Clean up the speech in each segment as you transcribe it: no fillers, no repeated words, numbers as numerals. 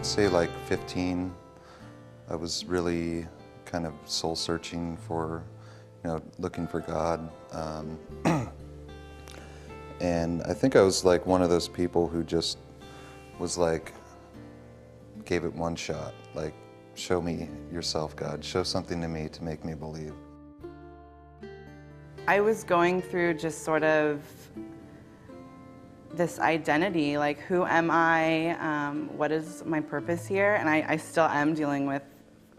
I'd say like 15, I was really kind of soul searching for, looking for God. And I think I was like one of those people who just was like, gave it one shot, like, show me yourself, God, show something to me to make me believe. I was going through just sort of this identity, like, who am I? What is my purpose here? And I still am dealing with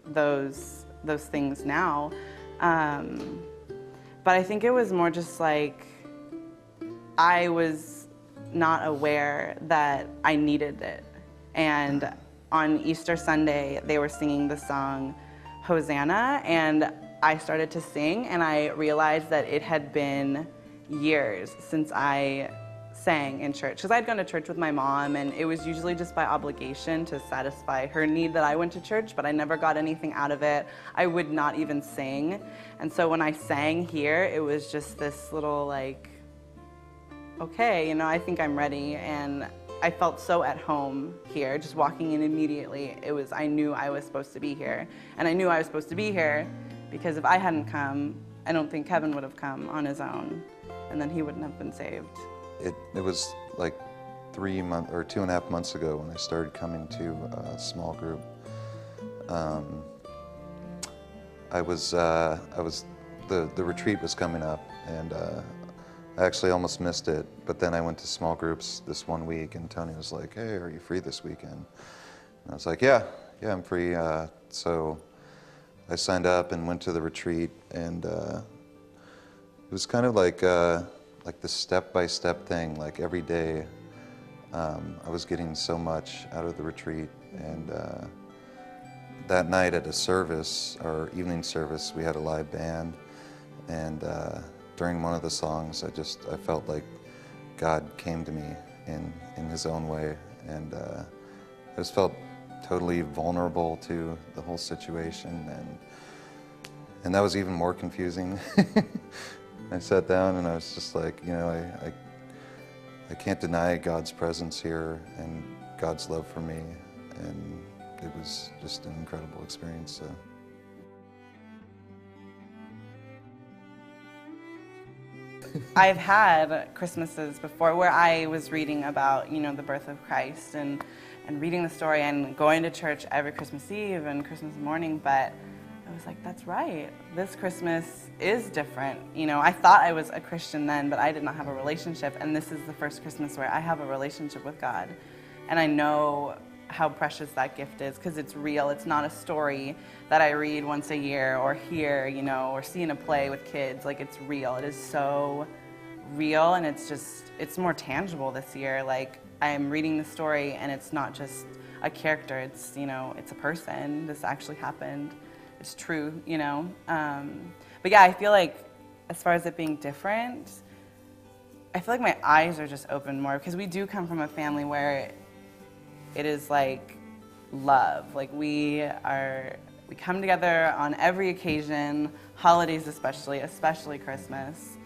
those things now. But I think it was more just like, I was not aware that I needed it. And on Easter Sunday, they were singing the song Hosanna, and I started to sing, and I realized that it had been years since I sang in church, because I'd gone to church with my mom, and it was usually just by obligation to satisfy her need that I went to church, but I never got anything out of it. I would not even sing. And so when I sang here, it was just this little like, okay, I think I'm ready. And I felt so at home here, just walking in immediately. I knew I was supposed to be here. And I knew I was supposed to be here because if I hadn't come, I don't think Kevin would have come on his own, and then he wouldn't have been saved. It was like 3 months or 2.5 months ago when I started coming to a small group. The retreat was coming up, and I actually almost missed it, but then I went to small groups this one week, and Tony was like, hey, are you free this weekend? And I was like, yeah, I'm free. So I signed up and went to the retreat, and it was kind of like the step-by-step thing. Like every day, I was getting so much out of the retreat, and that night at a service, our evening service, we had a live band, and during one of the songs, I felt like God came to me in His own way, and I just felt totally vulnerable to the whole situation, and that was even more confusing. I sat down and I was just like, I can't deny God's presence here and God's love for me, and it was just an incredible experience. I've had Christmases before where I was reading about, the birth of Christ and reading the story and going to church every Christmas Eve and Christmas morning, but I was like, that's right. This Christmas is different. I thought I was a Christian then, but I did not have a relationship, and this is the first Christmas where I have a relationship with God. And I know how precious that gift is because it's real. It's not a story that I read once a year or hear, or see in a play with kids. Like, it's real. It is so real, and it's more tangible this year. Like, I'm reading the story, and it's not just a character. It's, it's a person. This actually happened. It's true, But yeah, I feel like as far as it being different, I feel like my eyes are just open more because we do come from a family where it is like love. Like we come together on every occasion, holidays especially Christmas.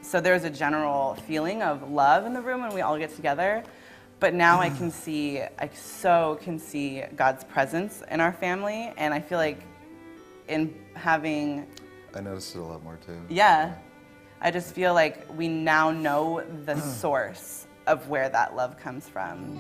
So there's a general feeling of love in the room when we all get together. But now I so can see God's presence in our family, and I feel like in having... I noticed it a lot more too. Yeah. I just feel like we now know the source of where that love comes from.